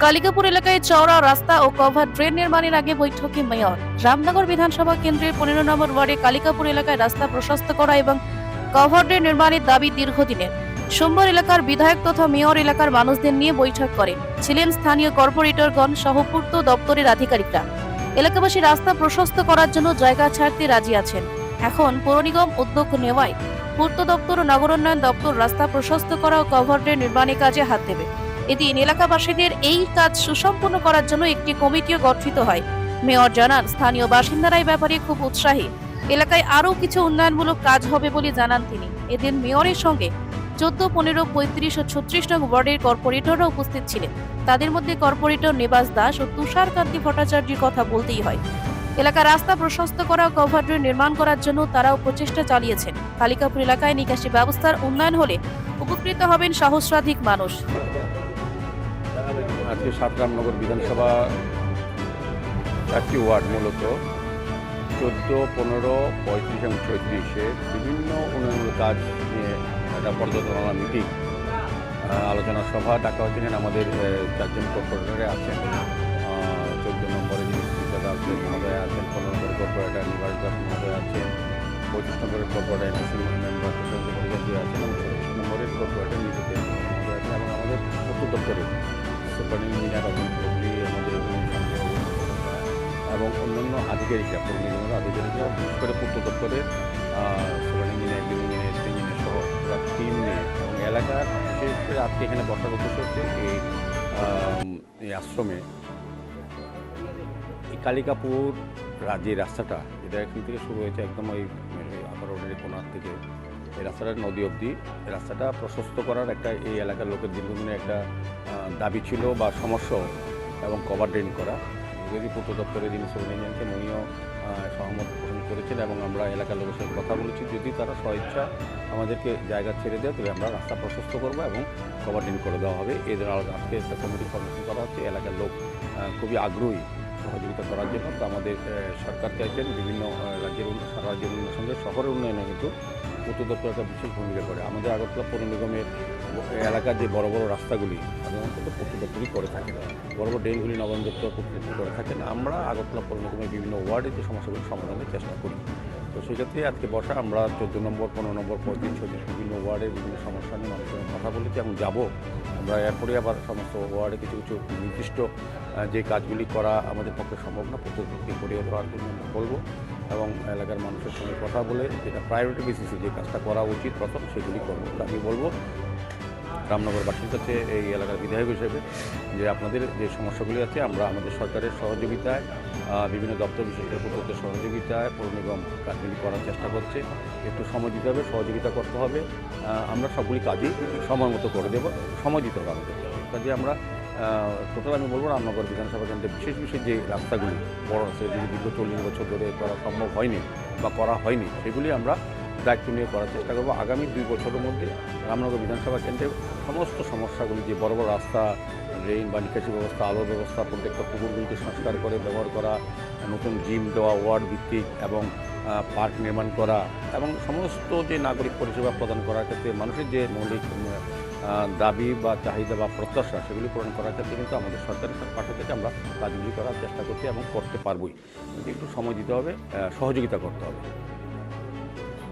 কালিকাপুর এলাকায় চওড়া রাস্তা ও কভার ড্রেন নির্মাণের আগে বৈঠকে মেয়র। রামনগর বিধানসভা কেন্দ্রের 15 নম্বর ওয়ার্ডে কালিকাপুর এলাকায় রাস্তা প্রশস্ত করা এবং কভার ড্রেন নির্মাণের দাবি দীর্ঘদিনের। সোমবার এলাকার বিধায়ক তথা মেয়র এলাকার মানুষদের নিয়ে বৈঠক করেন। ছিলেন স্থানীয় কর্পোরেটরগণ সহ পূর্ত দপ্তরের আধিকারিকরা। এলাকাবাসী রাস্তা প্রশস্ত করার জন্য জায়গা ছাড়তে রাজি আছেন। এখন পৌর নিগম উদ্যোগ নেওয়ায় পূর্ত দপ্তর ও নগরোন্নয়ন দপ্তর রাস্তা প্রশস্ত করা ও কভার ড্রেন নির্মাণের কাজে হাত দেবে। এদিন এলাকাবাসীদের এই কাজ সুসম্পন্ন করার জন্য একটি কমিটিও গঠিত হয়। মেয়র জানান, স্থানীয় বাসিন্দারা এই ব্যাপারে খুব উৎসাহী। এলাকায় আরও কিছু উন্নয়নমূলক কাজ হবে বলে জানান তিনি। এদিন মেয়রের সঙ্গে 14, 15, 35 ও 36 নং ওয়ার্ডের কর্পোরেটররা উপস্থিত ছিলেন। তাদের মধ্যে কর্পোরেটর নিবাস দাস ও তুষার কান্তি ভট্টাচার্যের কথা বলতেই হয়। এলাকার রাস্তা প্রশস্ত করা ও কভার ড্রেন নির্মাণ করার জন্য তারাও প্রচেষ্টা চালিয়েছেন। কালিকাপুর এলাকায় নিকাশি ব্যবস্থার উন্নয়ন হলে উপকৃত হবেন সহস্রাধিক মানুষ। আজকে রামনগর বিধানসভা একটি ওয়ার্ড মূলত 14, 15, 35 এবং 36-এ বিভিন্ন উন্নয়নমূলক কাজ নিয়ে একটা পর্যালোচনা মিটিং আলোচনা সভা ডাকা হয়েছে। আমাদের 4 জন কর্পোরেটরে আছেন। 14 নম্বরে যিনি সুচিতা আছেন মহোদয় আছেন, 15 নম্বরের কর্পোরেটর নিবাস দাস মহোদয় আছেন, 25 নম্বরের কর্পোরেটর এনএসি মেম্বার প্রশান্ত মুখার্জি আছেন এবং 26 নম্বরের কর্পোরেটর নিজেদের মহোদয় আছেন এবং আমাদের পূর্ত দপ্তরের সুপারিং ইঞ্জিনিয়ার অভিন চৌধুরী, আমাদের এবং অন্যান্য আধিকারিকরা, পৌর নিগমের আধিকারিকরা, বিশেষ করে পূর্ত দপ্তরের সুপারিং ইঞ্জিনিয়ার, ইঞ্জিনিয়ার সহ পুরো টিম নিয়ে এবং এলাকার বিশেষ করে আজকে এখানে বসার উদ্দেশ্য হচ্ছে এই আশ্রমে এই কালিকাপুর যে রাস্তাটা, এটা এখান থেকে শুরু হয়েছে একদম ওই আপার রোডের কোনার থেকে এই রাস্তাটা নদী অবধি, এই রাস্তাটা প্রশস্ত করার একটা এই এলাকার লোকের দীর্ঘদিনের একটা দাবি ছিল বা সমস্যা, এবং কভার ড্রেন করা। যদি পূর্ত দপ্তরে যিনি সুপারিং ইঞ্জিনিয়ার উনিও সহমত পোষণ করেছেন এবং আমরা এলাকার লোকের সাথে কথা বলেছি, যদি তারা স্বইচ্ছা আমাদেরকে জায়গা ছেড়ে দেয় তবে আমরা রাস্তা প্রশস্ত করবো এবং কভার ড্রেন করে দেওয়া হবে। এদের আজকে একটা কমিটি ফর্মেশন করা হচ্ছে। এলাকার লোক খুবই আগ্রহী সহযোগিতা করার জন্য। তো আমাদের সরকার চাইছেন বিভিন্ন সারা রাজ্যের উন্নয়নের সঙ্গে শহরের উন্নয়নে কিন্তু পূর্ত দপ্তর একটা বিশেষ ভূমিকা করে। আমাদের আগরতলা পৌর নিগমের এলাকার যে বড় বড় রাস্তাগুলি সাধারণত পূর্ত দপ্তরই করে থাকে, বড় বড় ড্রেনগুলি নগর দপ্তর প্রতিনিধি করে থাকেন। আমরা আগরতলা পৌর নিগমের বিভিন্ন ওয়ার্ডে যে সমস্যাগুলি সমাধানের চেষ্টা করি। তো সেক্ষেত্রে আজকে বসা আমরা 14 নম্বর, 15 নম্বর, 35, 36 বিভিন্ন ওয়ার্ডের বিভিন্ন সমস্যা নিয়ে মানুষের সঙ্গে কথা বলেছি এবং যাবো। আমরা এরপরে আবার সমস্ত ওয়ার্ডে কিছু কিছু নির্দিষ্ট যে কাজগুলি করা আমাদের পক্ষে সম্ভব না, প্রত্যেককে করিয়ে দেওয়ার জন্য আমরা বলবো এবং এলাকার মানুষের সঙ্গে কথা বলে যেটা প্রায়োরিটি বেসিসে যে কাজটা করা উচিত প্রথম সেগুলি করবো। আমি বলবো রামনগরবাসীর কাছে এই এলাকার বিধায়ক হিসেবে যে আপনাদের যে সমস্যাগুলি আছে আমরা আমাদের সরকারের সহযোগিতায়, বিভিন্ন দপ্তর বিশেষ করে পূর্তদের সহযোগিতায় পৌর নিগম কাজগুলি করার চেষ্টা করছে। একটু সময় দিতে হবে, সহযোগিতা করতে হবে। আমরা সবগুলি কাজই সময় মতো করে দেবো, সময় দিতে হবে আমাদের কাজে। আমরা টোটাল আমি বলবো রামনগর বিধানসভা কেন্দ্রে বিশেষ বিশেষ যে রাস্তাগুলি বড় আছে, যদি দীর্ঘ 40 বছর ধরে করা সম্ভব হয়নি বা করা হয়নি, সেগুলি আমরা দায়িত্ব নিয়ে করার চেষ্টা করবো। আগামী 2 বছরের মধ্যে রামনগর বিধানসভা কেন্দ্রের সমস্ত সমস্যাগুলি, যে বড় বড় রাস্তা, ড্রেন বা নিকাশি ব্যবস্থা, আলোর ব্যবস্থা, প্রত্যেকটা পুকুরগুলিকে সংস্কার করে ব্যবহার করা, নতুন জিম দেওয়া, ওয়ার্ড ভিত্তিক এবং পার্ক নির্মাণ করা এবং সমস্ত যে নাগরিক পরিষেবা প্রদান করার ক্ষেত্রে মানুষের যে মৌলিক দাবি বা চাহিদা বা প্রত্যাশা সেগুলি পূরণ করার ক্ষেত্রে কিন্তু আমাদের সরকারের পাশে থেকে আমরা কাজগুলি করার চেষ্টা করছি এবং করতে পারবই। কিন্তু একটু সময় দিতে হবে, সহযোগিতা করতে হবে।